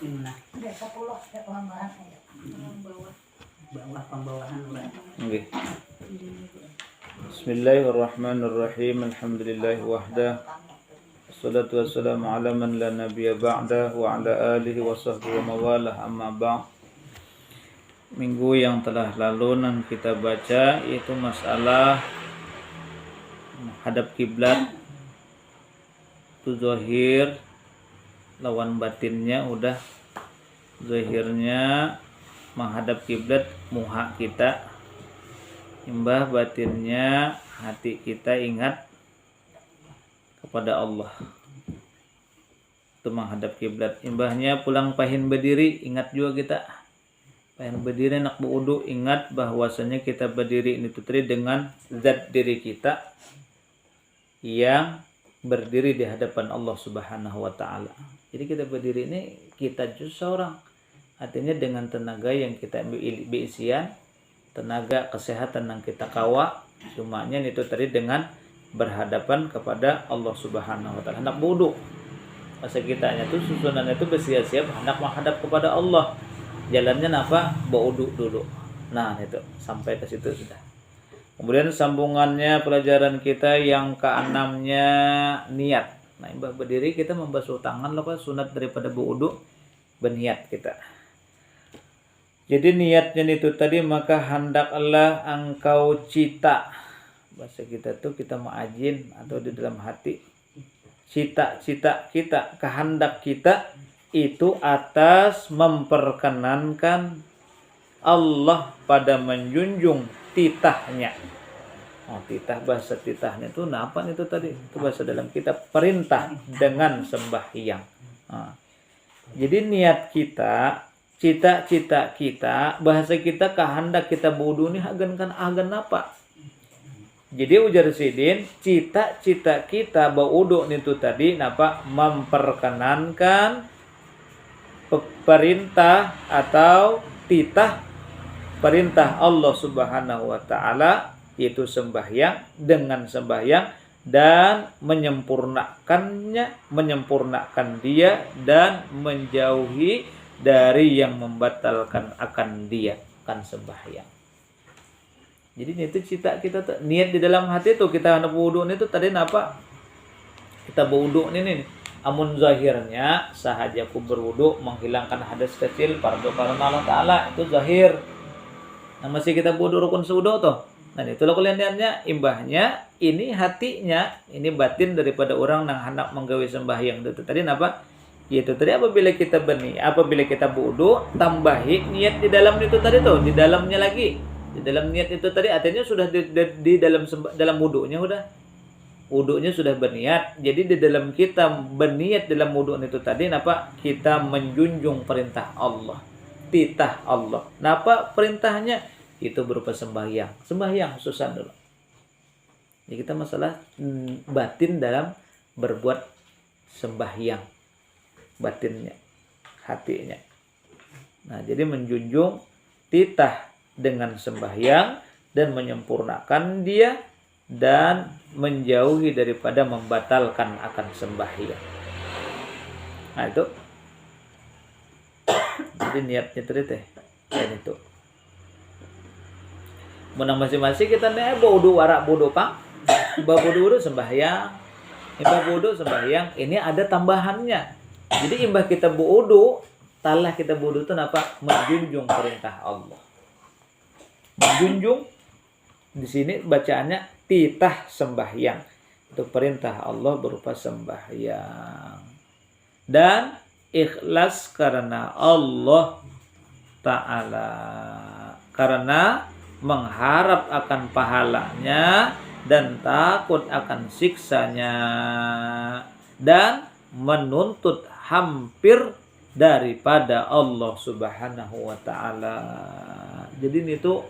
Nah, bawah pembawahan ulah. Nggih. Bismillahirrahmanirrahim. Alhamdulillah wahda. Wassalatu wassalamu ala man la nabiyya ba'da wa ala alihi wa sahbihi wa mawalah amma ba'd. Minggu yang telah lalu yang kita baca yaitu masalah menghadap kiblat itu zahir lawan batinnya udah. Zahirnya menghadap kiblat muha kita, imbah batinnya hati kita ingat kepada Allah. Itu menghadap kiblat. Imbahnya pulang pahin berdiri, ingat juga kita. Pahin berdiri nak berwudu, ingat bahwasanya kita berdiri ini tutri dengan zat diri kita yang berdiri di hadapan Allah Subhanahu wa taala. Jadi kita berdiri ini kita justru seorang. Artinya dengan tenaga yang kita beisian, tenaga kesehatan yang kita kawa, semuanya itu tadi dengan berhadapan kepada Allah Subhanahu wa taala. Hendak wudu. Masa kitanya tuh susunannya itu bersiap-siap hendak menghadap kepada Allah. Jalannya apa? Wudu dulu. Nah, itu sampai ke situ sudah. Kemudian sambungannya pelajaran kita yang keenamnya niat. Nah, imbah berdiri kita membasuh tangan apa sunat daripada wudu berniat kita. Jadi niatnya itu tadi maka hendaklah engkau cita. Bahasa kita tuh kita ma'ajin atau di dalam hati. Cita-cita kita, kehendak kita itu atas memperkenankan Allah pada menjunjung titahnya. Oh, titah, bahasa titahnya itu apa itu tadi? Itu bahasa dalam kitab perintah dengan sembahyang. Nah, jadi niat kita, cita-cita kita, bahasa kita kehendak kita wudu ini agan apa? Jadi ujar sidin, cita-cita kita wudu itu tadi napa? Memperkenankan perintah atau titah perintah Allah Subhanahu wa taala yaitu sembahyang, dengan sembahyang dan menyempurnakan dia dan menjauhi dari yang membatalkan akan dia, akan sembahyang. Jadi itu cita kita tuh, niat di dalam hati tuh kita hendak wudu itu tadi apa? Kita berwudu ini amun zahirnya sahaja ku berwudu menghilangkan hadas kecil fardu karena Allah taala itu zahir. Nah, masih kita wudu rukun sewudu tuh. Nah, itulah kuliahnya imbahnya ini hatinya, ini batin daripada orang yang hendak menggawe sembahyang itu tadi apa? Yaitu tadi apabila kita apabila kita wudu tambahi niat di dalam itu tadi tuh, di dalamnya lagi. Di dalam niat itu tadi artinya sudah di dalam wudunya udah. Wudunya sudah berniat. Jadi di dalam kita berniat dalam wudu itu tadi napa? Kita menjunjung perintah Allah, titah Allah. Napa perintahnya? Itu berupa sembahyang. Sembahyang khususan dulu. Jadi kita masalah batin dalam berbuat sembahyang. Batinnya, hatinya. Nah, jadi menjunjung titah dengan sembahyang dan menyempurnakan dia dan menjauhi daripada membatalkan akan sembahyang. Nah, itu. Jadi niatnya teh dan itu. Menang masing-masing kita nih wudu warak wudu pang, wudu sembahyang, imbah wudu sembahyang. Ini ada tambahannya. Jadi imbah kita wudu, talah kita wudu itu apa? Menjunjung perintah Allah. Menjunjung di sini bacaannya titah sembahyang. Itu perintah Allah berupa sembahyang. Dan ikhlas karena Allah Ta'ala. Karena mengharap akan pahalanya dan takut akan siksanya. Dan menuntut hampir daripada Allah Subhanahu wa Ta'ala. Jadi itu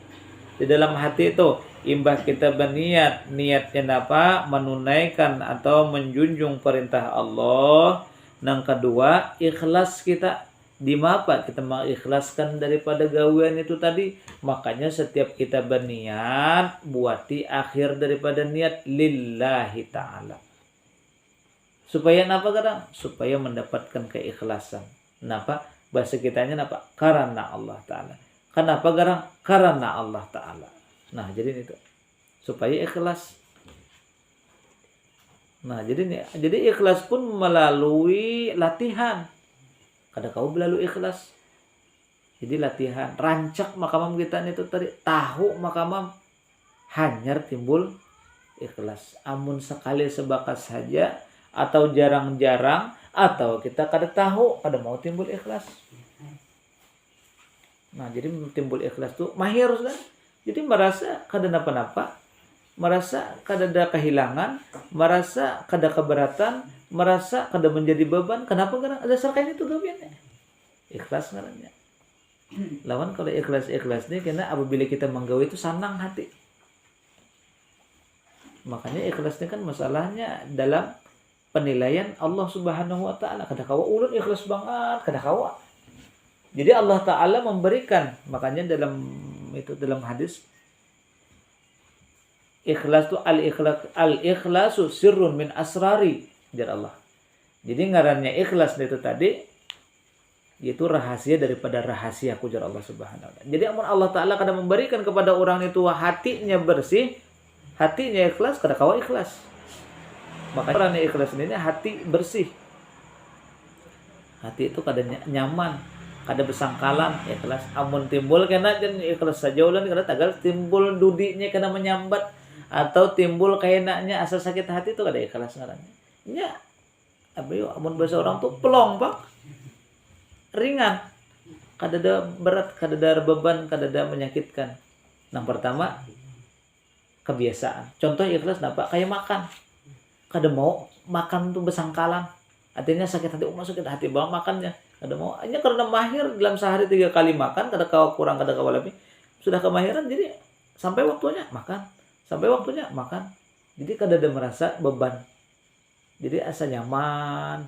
di dalam hati itu imbah kita berniat, niatnya apa? Menunaikan atau menjunjung perintah Allah. Yang kedua, ikhlas kita. Di mapa kita mengikhlaskan daripada gawean itu tadi. Makanya setiap kita berniat, buati akhir daripada niat lillahi ta'ala. Supaya apa kadang? Supaya mendapatkan keikhlasan. Kenapa? Bahasa kitanya apa? Karena Allah Ta'ala. Kenapa garang? Karena Allah Ta'ala. Nah, jadi itu supaya ikhlas. Nah, jadi ikhlas pun melalui latihan. Kada kau melalui ikhlas. Jadi latihan, rancak makamam kita itu tadi, tahu makamam hanyar timbul ikhlas. Amun sekali sebakas saja atau jarang-jarang atau kita kada tahu, kada mau timbul ikhlas. Nah, jadi timbul ikhlas tuh mahir kan. Jadi merasa kada napa-napa, merasa kada ada kehilangan, merasa kada keberatan, merasa kada menjadi beban. Kenapa? Karena ada serkain itu gawiannya. Ikhlas ngarannya. Lawan kalau ikhlas nih karena apabila kita menggawe itu senang hati. Makanya ikhlas ini kan masalahnya dalam penilaian Allah Subhanahu wa taala. Kada kawa ulun ikhlas banget, kada kawa. Jadi Allah Ta'ala memberikan, makanya dalam hadis ikhlas itu al-ikhlasu sirrun min asrari dari Allah. Jadi ngarannya ikhlas itu tadi yaitu rahasia daripada rahasia ujar Allah Subhanahu wa taala. Jadi amun Allah Ta'ala kada memberikan kepada orang itu hatinya bersih, hatinya ikhlas, kada kawa ikhlas. Makanya orang yang ikhlas ini hati bersih. Hati itu kada nyaman, kada bersangkalan, ikhlas. Amun timbul kena jan ikhlas saja ulan kada tagal timbul dudinya kena menyambat atau timbul kaenaknya asa sakit hati itu kada ikhlas ngarannya. Nya apa yo amun bahasa orang tuh pelong, Pak. Ringan. Kada ada berat, kada ada beban, kada ada menyakitkan. Yang pertama kebiasaan. Contoh ikhlas napa? Kayak makan. Kada mau makan tuh bersangkalan. Artinya sakit hati, sakit hati banget makannya. Kada mau. Hanya karena mahir dalam sehari 3 kali makan, kada kawa kurang, kada kawa lebih. Sudah kemahiran jadi sampai waktunya makan. Sampai waktunya makan. Jadi kada ada merasa beban. Jadi asa nyaman.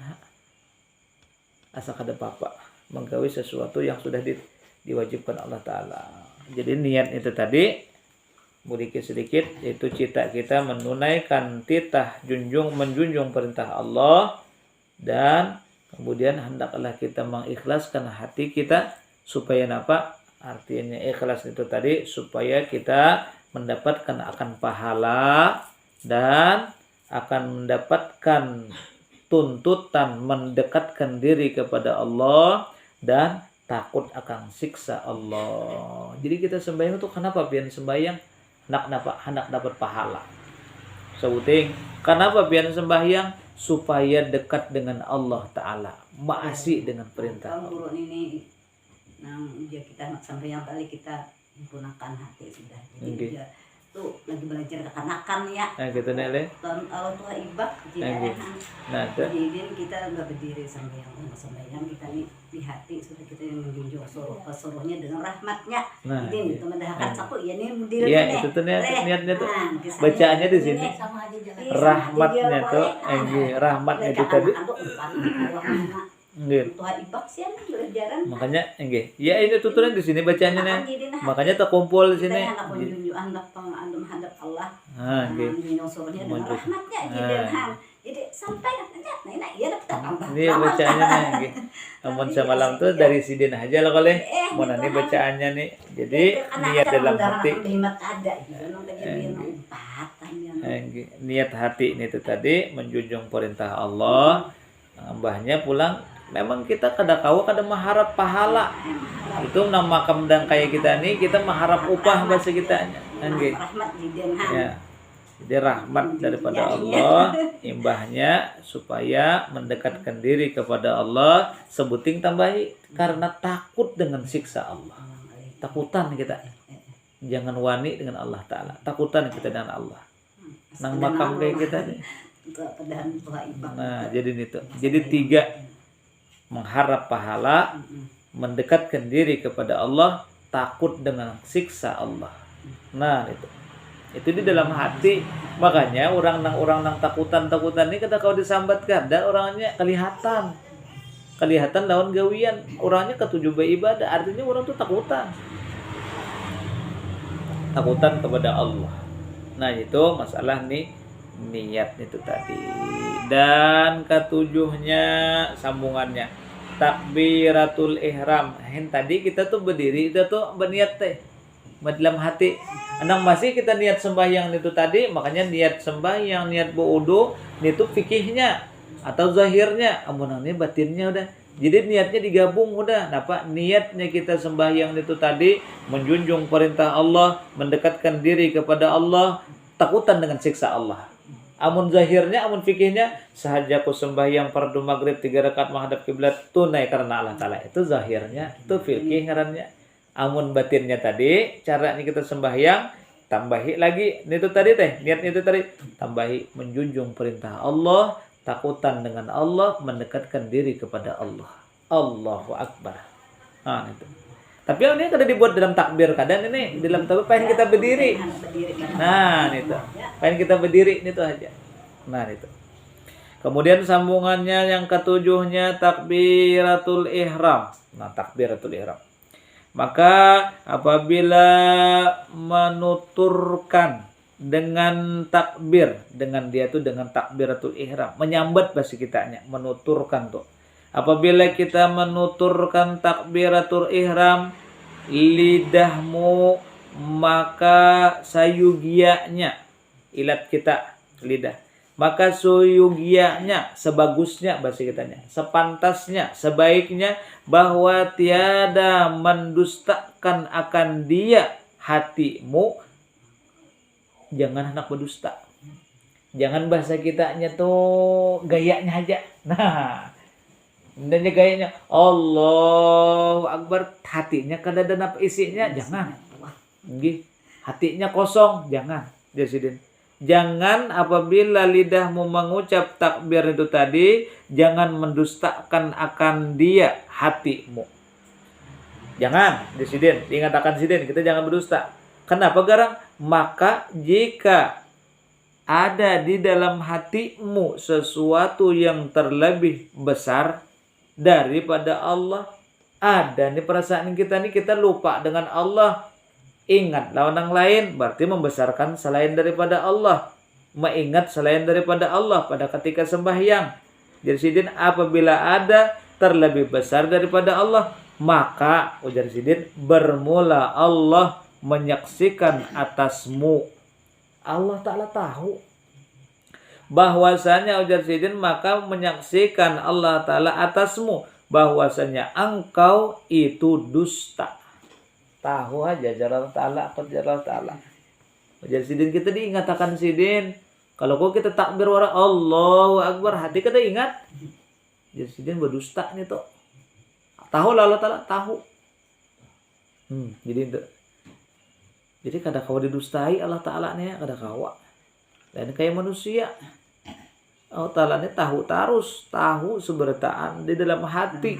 Asa kada apa-apa menggawe sesuatu yang sudah diwajibkan Allah Ta'ala. Jadi niat itu tadi sedikit yaitu cita kita menunaikan titah menjunjung perintah Allah, dan kemudian hendaklah kita mengikhlaskan hati kita supaya apa? Artinya ikhlas itu tadi supaya kita mendapatkan akan pahala dan akan mendapatkan tuntutan mendekatkan diri kepada Allah dan takut akan siksa Allah. Jadi kita sembahyang itu kenapa pian sembahyang? Hendak dapat pahala. Sebuting, kenapa pian sembahyang? Supaya dekat dengan Allah Ta'ala, maasi dengan perintah Allah. Kalau ini nang dia kita sampai yang kali kita menggunakan hati sudah. Jadi dia tuh lagi belajar kekanakan ya. Nah, gitu nele. Kalau tua ibak jadi nah, jadi kita nggak berdiri sambayang kita nih di hati sudah kita yang menjunjung suruhnya dengan rahmatnya. Nah, ini itu mendahkan sapu ya nih berdiri. Iya, itu tuh niatnya tuh. Bacaannya di sini. Rahmatnya tuh, rahmatnya itu tadi. Tuhan ibak sih belajaran. Makanya ya ini tuturan di sini bacanya nih. Makanya terkumpul di sini. Hadap Allah. Ah, junjung suruhnya dengan rahmatnya jadi sampai nah iya dapat tambah. Ini bacaannya nih. Amun semalam tuh dari sidin aja lah kali. Mau nanti bacaannya nih. Jadi niat dalam hati. Niat hati ini tuh tadi menjunjung perintah Allah. Mbahnya pulang memang kita kada mengharap pahala. Itu nama makam kayak kita nih kita mengharap upah bahasa kita ya. Jadi rahmat daripada Allah imbahnya supaya mendekatkan diri kepada Allah, sebuting tambahi karena takut dengan siksa Allah. Takutan kita. Jangan wani dengan Allah Ta'ala. Takutan kita dengan Allah. Nang makam kayak kita nih. Nah, jadi itu. Jadi 3 mengharap pahala, mendekatkan diri kepada Allah, takut dengan siksa Allah. Nah, itu di dalam hati. Makanya orang nang takutan ini kada kau disambatkan dan orangnya kelihatan lawan gawian, orangnya ketujuh ibadah, artinya orang tuh takutan kepada Allah. Nah, itu masalah nih niat itu tadi. Dan ketujuhnya sambungannya takbiratul ihram. Tadi kita tuh berdiri itu tuh berniat teh dalam hati. Anang masih kita niat sembahyang itu tadi, makanya niat sembahyang, niat berwudu itu fikihnya atau zahirnya, amun ini batinnya udah. Jadi niatnya digabung udah. Apa niatnya kita sembahyang itu tadi menjunjung perintah Allah, mendekatkan diri kepada Allah, takutan dengan siksa Allah. Amun zahirnya, amun fikihnya, sahaja ku sembahyang fardu maghrib 3 rakaat menghadap kiblat tunai karena Allah Ta'ala. Itu zahirnya, itu fikih ngarannya. Amun batinnya tadi, caranya kita sembahyang, tambahi lagi. Itu tadi teh, niatnya itu tadi. Tambahi menjunjung perintah Allah, takutan dengan Allah, mendekatkan diri kepada Allah. Allahu Akbar. Nah, itu. Tapi ini kada dibuat dalam takbir, kadang ini dalam takbir pengen kita berdiri. Nah, itu. Pengen kita berdiri itu aja. Nah, itu. Kemudian sambungannya yang ketujuhnya takbiratul ihram. Nah, takbiratul ihram. Maka apabila menuturkan dengan takbir, dengan dia tuh dengan takbiratul ihram, menyambat bahasa kitanya, menuturkan tuh. Apabila kita menuturkan takbiratul ihram, lidahmu maka sayugianya, ilat kita lidah. Maka suyugianya, sebagusnya bahasa kitanya, sepantasnya, sebaiknya bahwa tiada mendustakan akan dia hatimu. Jangan hendak berdusta. Jangan bahasa kitanya tuh gayanya aja. Nah, dan gayanya Allahu Akbar, hatinya kada ada apa isinya, jangan. Nggih, hatinya kosong, jangan. Jasidin. Jangan apabila lidahmu mengucap takbir itu tadi, jangan mendustakan akan dia hatimu. Jangan, Sidin, diingat akan Sidin, kita jangan berdusta. Kenapa garang? Maka jika ada di dalam hatimu sesuatu yang terlebih besar daripada Allah, ada nih perasaan kita nih, kita lupa dengan Allah. Ingat lawan yang lain berarti membesarkan selain daripada Allah, mengingat selain daripada Allah pada ketika sembahyang. Jadi sidin apabila ada terlebih besar daripada Allah, maka ujar sidin bermula Allah menyaksikan atasmu. Allah Ta'ala tahu bahwasanya ujar sidin maka menyaksikan Allah Ta'ala atasmu bahwasanya engkau itu dusta. Tahu aja jalal ta'ala atau jalal ta'ala. Jadi sidin kita diingatakan sidin. Kalau kau kita takbir wara Allahu Akbar, hati kita ingat. Jadi sidin berdusta nih tuh. Tahu lah Allah Ta'ala, tahu. Jadi itu. Jadi kada kau didustai Allah Ta'ala nih, kada kawa. Dan kayak manusia. Allah Ta'ala nih tahu tarus, tahu seberataan di dalam hati.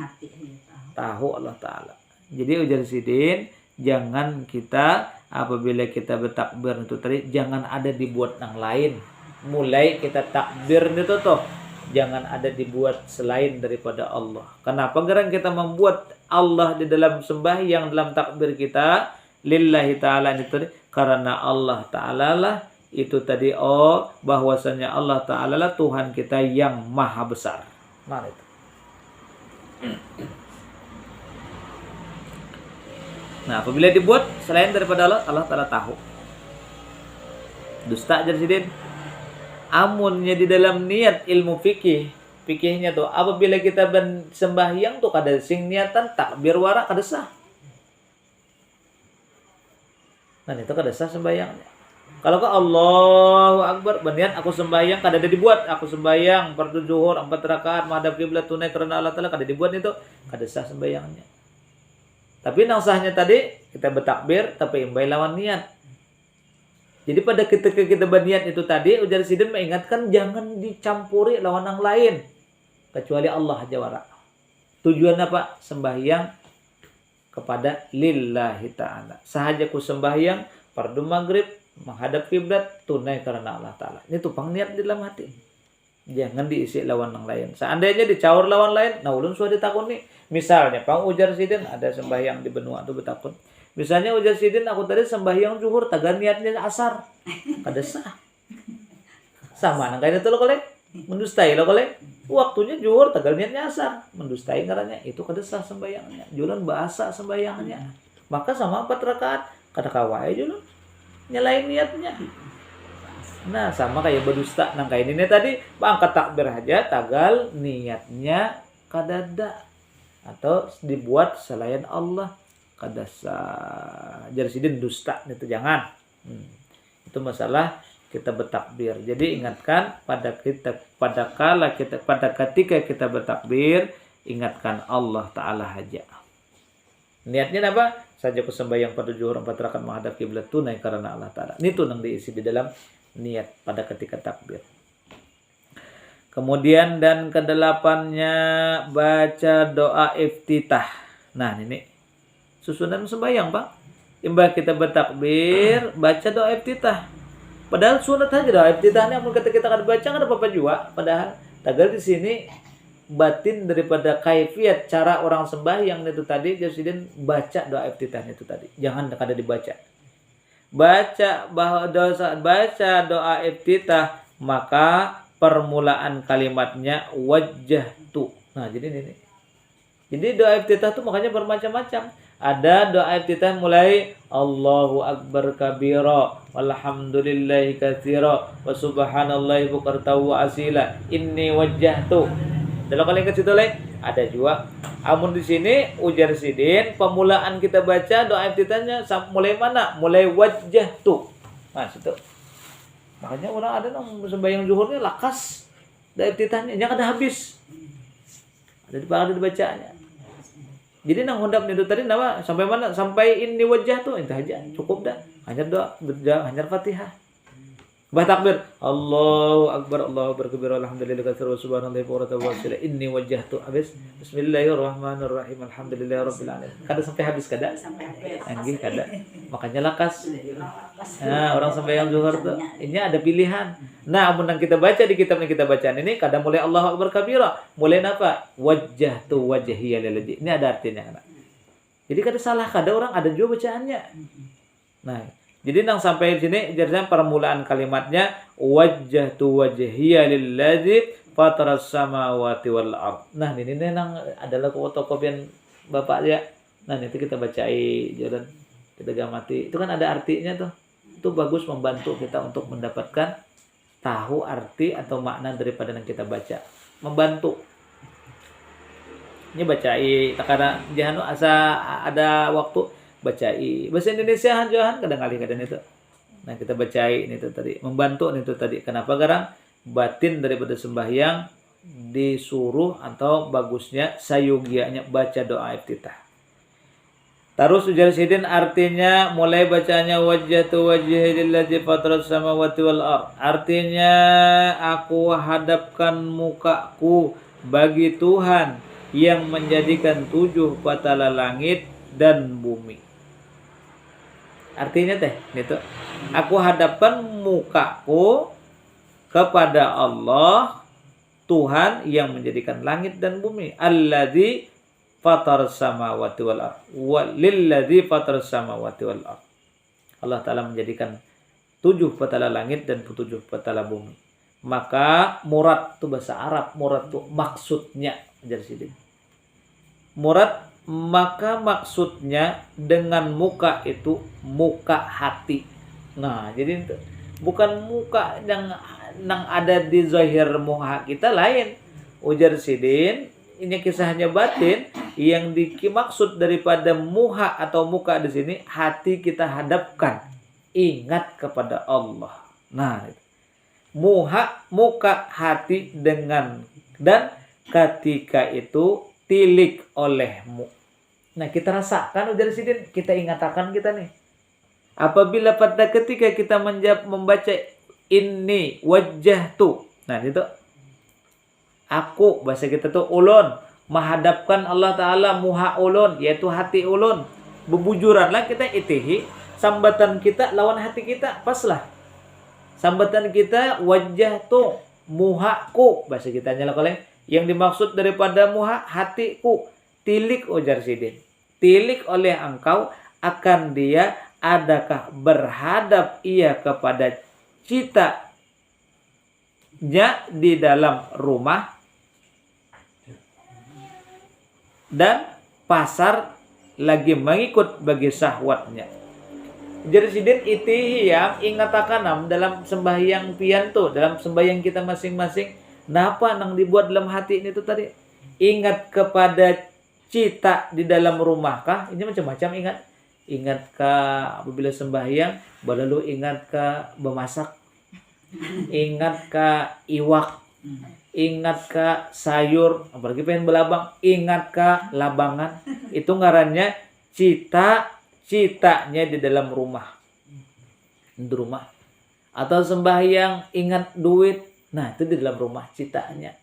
Tahu Allah Ta'ala. Jadi ujar sidin, jangan kita apabila kita bertakbir itu tadi jangan ada dibuat yang lain. Mulai kita takbir itu tuh jangan ada dibuat selain daripada Allah. Kenapa gerang kita membuat Allah di dalam sembahyang dalam takbir kita lillahi ta'ala itu tadi? Karena Allah Ta'ala lah itu tadi bahwasanya Allah Ta'ala lah Tuhan kita yang maha besar. Nah itu. Nah, apabila dibuat selain daripada Allah, Allah Ta'ala tahu. Dusta jadi sidin. Amunnya di dalam niat ilmu fikihnya tuh, apabila kita sembahyang tuh kada sing niatan takbir wara kada sah. Nah, itu kada sah sembahyangnya. Kalau ke Allahu Akbar, berniat aku sembahyang kada ada dibuat, aku sembahyang fardu zuhur 4 rakaat menghadap kiblat tunai karena Allah Ta'ala kada dibuat itu, kada sah sembahyangnya. Tapi yang sahnya tadi kita bertakbir tapi imbai lawan niat. Jadi pada ketika kita berniat itu tadi ujar sidin mengingatkan jangan dicampuri lawan yang lain kecuali Allah Jawara. Tujuan apa? Sembahyang kepada lillahi ta'ala. Sahaja ku sembahyang fardu maghrib menghadap kiblat tunai karena Allah Ta'ala. Ini tupang niat di dalam hati. Jangan diisi lawan yang lain. Seandainya dicaur lawan lain, nah ulun sudah ditakun nih. Misalnya, pang ujar sidin ada sembahyang di benua tu betakun. Misalnya ujar sidin aku tadi sembahyang zuhur tagan niatnya asar. Kada sah. Sama nang kaya itu lo kolek. Mendustai lo kalau waktunya juhur tegal niatnya asar, mendustai ngarannya itu kada sah sembayangnya. Julan bahasa sembayangnya. Maka sama 4 rakaat kada kawai julan nyalain niatnya. Nah, sama kayak berdusta nang kayak ini tadi, angkat takbir aja tagal niatnya kadada atau dibuat selain Allah kada sah. Jadi sidin dusta itu jangan. Itu masalah kita bertakbir. Jadi ingatkan pada ketika kita bertakbir, ingatkan Allah Ta'ala aja. Niatnya apa? Saja sembahyang pada zuhur 4 rakaat menghadap kiblat tunai karena Allah Ta'ala. Ini tuh yang diisi di dalam niat pada ketika takbir. Kemudian dan kedelapannya baca doa iftitah. Nah ini susunan sembahyang Pak. Imbah kita bertakbir, baca doa iftitah. Padahal sunat aja doa iftitahnya, amun kata kita kan baca kan ada apa-apa juga. Padahal tagal di sini batin daripada kaifiat cara orang sembahyang itu tadi, jadi baca doa iftitahnya itu tadi. Jangan kada dibaca. Baca doa iftitah, maka permulaan kalimatnya wajjahtu. Nah, jadi ini. Jadi doa iftitah itu makanya bermacam-macam. Ada doa iftitah mulai Allahu Akbar kabira walhamdulillahi katsira wa subhanallahi bukratan wa asila inni wajjahtu. Dalam kali ke situ lain ada juga. Amun di sini ujar sidin pemulaan kita baca doa iftitahnya mulai mana? Mulai wajjahtu. Nah, situ. Makanya orang ada yang sembahyang zuhurnya lakas doa iftitahnya jangan ada habis. Ada dibacanya. Jadi nang hondap itu tadi nama sampai mana? Sampai ini wajah tuh itu aja cukup dah. Hanya doa, hanya Fatihah. Bah takbir. Allahu Akbar, Allahu Akbar kabira alhamdulillah katsira wa subhanallahi bukratan wa asila inni wajjahtu. Habis bismillahirrahmanirrahim alhamdulillahirabbil alamin. Kada sampai habis kada? Sampai habis. Anggih kada. Makanya lakas. Nah, orang sembahyang zuhur tuh ini ada pilihan. Nah, amun kita baca di kitab yang kita bacaan ini kada mulai Allahu Akbar kabira, mulai apa? Wajjahtu wajhiya lillazi. Ini ada artinya. Jadi kada salah, kada orang ada juga bacaannya. Nah, jadi nang sampai sini jadi permulaan kalimatnya wajjahtu wajhiya lillazi fataras samawati wal ard. Nah, ini nang adalah fotokopian Bapak ya. Nah, itu kita bacai jalan kita gamati. Itu kan ada artinya tuh. Itu bagus membantu kita untuk mendapatkan tahu arti atau makna daripada yang kita baca. Membantu. Ini bacai karena jangan asa ada waktu bacai bahasa Indonesia hanjohan kadang-kadang itu. Nah, kita bacai ini tuh tadi, membantu itu tadi. Kenapa garang batin daripada sembahyang disuruh atau bagusnya sayugianya baca doa iftitah. Terus ujar sidin artinya mulai bacanya wajjahtu wajhi lillazi fataras samawati wal ard. Artinya aku hadapkan mukaku bagi Tuhan yang menjadikan 7 patala langit dan bumi. Artinya teh gitu. Aku hadapkan mukaku kepada Allah Tuhan yang menjadikan langit dan bumi. Alladzi fataras samawati wal ard. Walilladzi fataras samawati wal ard. Allah Ta'ala menjadikan 7 petala langit dan 7 petala bumi. Maka murad itu bahasa Arab, murad itu maksudnya jadi sini. Murad maka maksudnya dengan muka itu muka hati. Nah, jadi itu bukan muka yang ada di zahir muka kita lain. Ujar sidin ini kisahnya batin yang dimaksud daripada muha atau muka di sini hati kita hadapkan ingat kepada Allah. Nah, muka hati dengan dan ketika itu tilik olehmu. Nah, kita rasakan ujar sidin, kita ingatakan kita nih. Apabila pada ketika kita membaca ini wajjahtu. Nah, itu aku bahasa kita tuh ulun menghadapkan Allah Ta'ala muha ulun yaitu hati ulun. Bebujuranlah kita itihi sambatan kita lawan hati kita paslah. Sambatan kita wajjahtu muhaku bahasa kita nyala koleng. Yang dimaksud daripada muha hatiku tilik ujar sidin. Tilik oleh engkau akan dia adakah berhadap ia kepada cita di dalam rumah dan pasar lagi mengikut bagi syahwatnya. Jadi sidin itihi yang ingatakanam dalam sembahyang pian tuh, dalam sembahyang kita masing-masing, napa nang dibuat dalam hati ini tuh tadi? Ingat kepada cita di dalam rumah kah? Ini macam-macam ingat. Ingat ke apabila sembahyang, lalu ingat ke bemasak. Ingat ke iwak. Ingat ke sayur, apalagi pengen belabang, ingat ke labangan. Itu ngarannya citanya di dalam rumah. Di rumah. Atau sembahyang ingat duit. Nah, itu di dalam rumah citanya.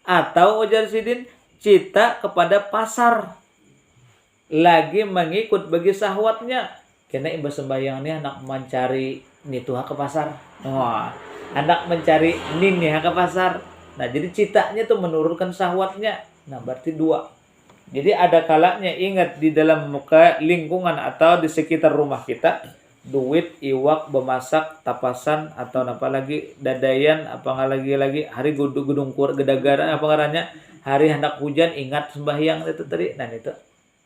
Atau ujar sidin cita kepada pasar. Lagi mengikut bagi syahwatnya. Karena imbas sembahyang ini anak mencari nituha ke pasar. Wah, anak mencari nih ke pasar. Nah, jadi citanya tuh menurunkan syahwatnya. Nah, berarti 2. Jadi ada kalanya ingat di dalam muka lingkungan atau di sekitar rumah kita, duit, iwak, bemasak, tapasan atau apa lagi dadayan, apa lagi hari gedung kur gedagaran apa ngarannya, hari hendak hujan ingat sembahyang itu tadi. Nah, itu.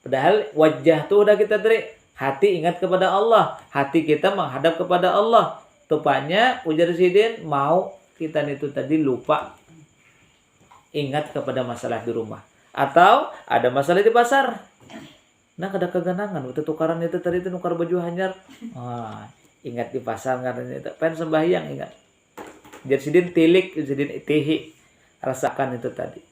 Padahal wajah tuh udah kita tadi, hati ingat kepada Allah, hati kita menghadap kepada Allah. Tupanya ujar sidin mau kita itu tadi lupa ingat kepada masalah di rumah. Atau ada masalah di pasar. Nah, kada keganangan waktu tukaran itu tadi itu nukar baju hanyar. Ingat di pasar karena itu pengen sembahyang ingat. Jadi sidin tilik, sidin itihi. Rasakan itu tadi.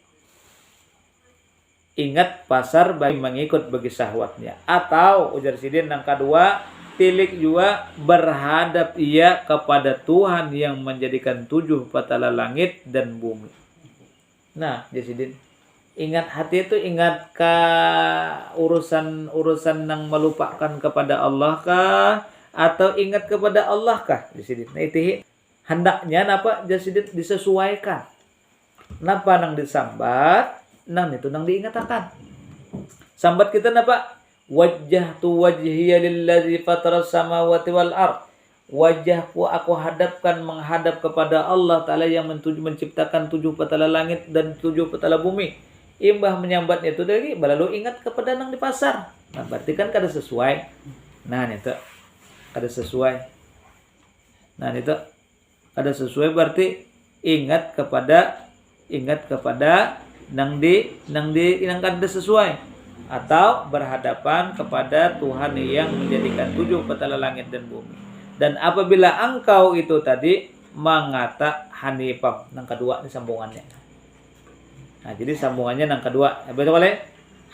Ingat pasar bagi mengikut bagi syahwatnya. Atau ujar sidin yang kedua, tilik juga berhadap ia kepada Tuhan yang menjadikan 7 petala langit dan bumi. Nah, jadi sidin ingat hati itu ingat ke urusan yang melupakan kepada Allah kah atau ingat kepada Allah kah di sini. Nah, itu hendaknya napa jadi disesuaikan. Napa nang disambat, nang itu nang diingatakan. Sambat kita napa? Wajjahtu wajhiya lillazi fataras samawati wal ard. Wajahku aku hadapkan menghadap kepada Allah Ta'ala yang menciptakan 7 petala langit dan 7 petala bumi. Imbah menyambatnya itu lagi, lalu ingat kepada nang di pasar. Nah, berarti kan kada sesuai. Nah, itu kada sesuai. Nah, itu kada sesuai berarti ingat kepada nang kada sesuai atau berhadapan kepada Tuhan yang menjadikan 7 petala langit dan bumi. Dan apabila engkau itu tadi mengata hanifam, nang kedua ini sambungannya. Nah, jadi sambungannya yang kedua. Betul boleh?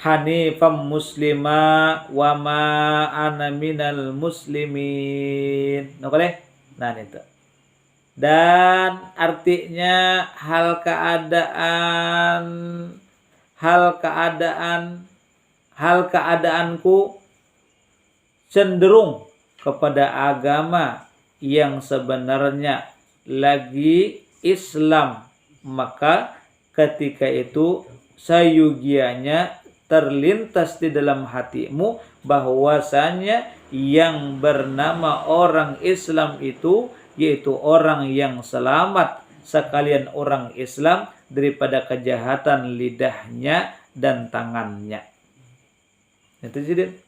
Hanifam muslima wa ma ana minal muslimin. Nah, boleh? Nah, itu. Dan artinya hal keadaanku cenderung kepada agama yang sebenarnya lagi Islam, maka ketika itu sayugianya terlintas di dalam hatimu bahwasanya yang bernama orang Islam itu yaitu orang yang selamat sekalian orang Islam daripada kejahatan lidahnya dan tangannya. Itu jadi.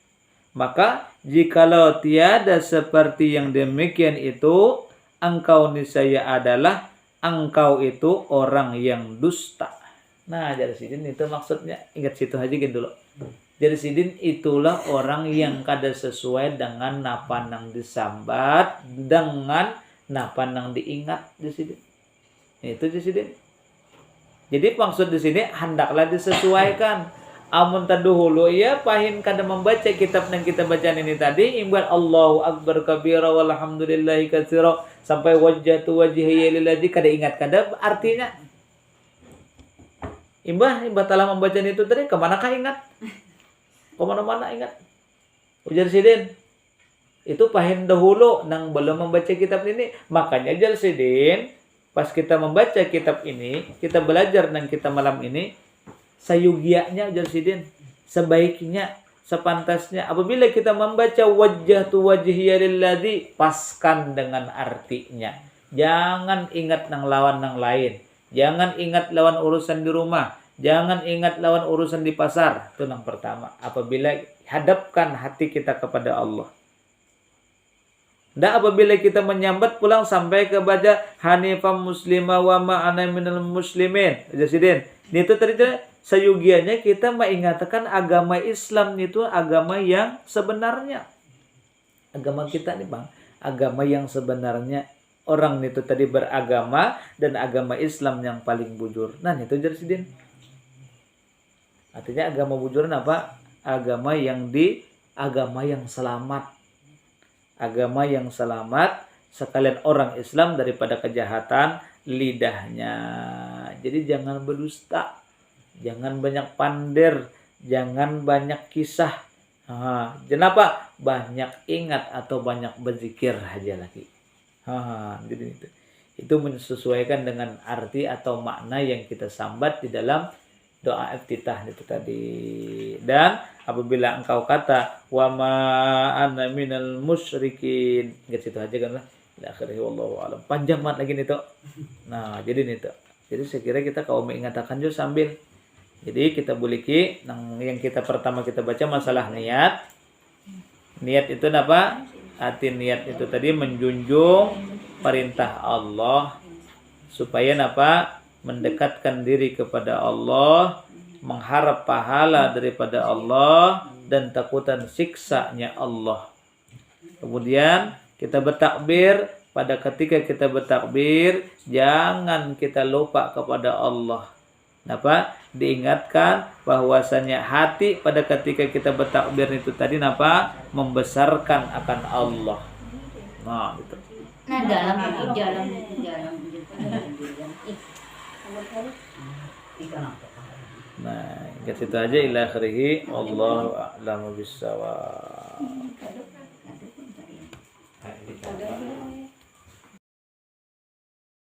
Maka jikalau tiada seperti yang demikian itu, engkau niscaya adalah engkau itu orang yang dusta. Nah, jadi sidin itu maksudnya. Ingat situ aja gini dulu. Jadi sidin itulah orang yang kada sesuai dengan napa nang disambat, dengan napa nang diingat di sidin. Itu di sidin. Jadi maksud di sini hendaklah disesuaikan. Amun taduhulu ya pahin kada membaca kitab yang kita bacaan ini tadi imbal Allahu akbar kabira walhamdulillahi katsira sampai wajjatu wajhiya lillazi kada ingat kada artinya. Imbah telah membaca itu tadi kemanakah ingat? Kemana-mana ingat. Ujar sidin. Itu pahin dahulu nang belum membaca kitab ini. Makanya ujar sidin pas kita membaca kitab ini, kita belajar nang kita malam ini sayugianya ujar sidin, sebaiknya, sepantasnya apabila kita membaca wajjahtu wajhiya lillazi, paskan dengan artinya. Jangan ingat nang lawan nang lain. Jangan ingat lawan urusan di rumah. Jangan ingat lawan urusan di pasar. Itu yang pertama. Apabila hadapkan hati kita kepada Allah. Dan apabila kita menyambat pulang sampai ke baca Hanifah muslimah wa ma'ana minal muslimin. Jasidin. Itu tadi sayugianya kita mengingatkan agama Islam itu agama yang sebenarnya. Agama kita nih Bang, agama yang sebenarnya orang itu tadi beragama dan agama Islam yang paling bujur. Nah, itu Jasidin. Artinya agama bujuran apa? Agama yang selamat. Agama yang selamat sekalian orang Islam daripada kejahatan lidahnya. Jadi jangan berdusta, jangan banyak pander, jangan banyak kisah. Kenapa? Banyak ingat atau banyak berzikir aja lagi. Jadi itu menyesuaikan dengan arti atau makna yang kita sambat di dalam doa iftitah itu tadi. Dan apabila engkau kata wa ma ana minal musyrikin, ingat situ aja kan lah. Akhirnya wallahu alam. Panjang banget lagi nih tuh. Nah, jadi nih tuh. Jadi saya kira kita kalau mengatakan juga sambil. Jadi kita buliki yang kita pertama kita baca masalah niat. Niat itu apa? Arti niat itu tadi menjunjung perintah Allah supaya apa? Mendekatkan diri kepada Allah, mengharap pahala daripada Allah dan takutan siksanya Allah. Kemudian kita bertakbir, pada ketika kita bertakbir jangan kita lupa kepada Allah. Napa? Diingatkan bahwasanya hati pada ketika kita bertakbir itu tadi napa? Membesarkan akan Allah. Nah, gitu. Nah, dalam. Nah, ke situ aja ila akhirih. Wallahu a'lamu bissawab.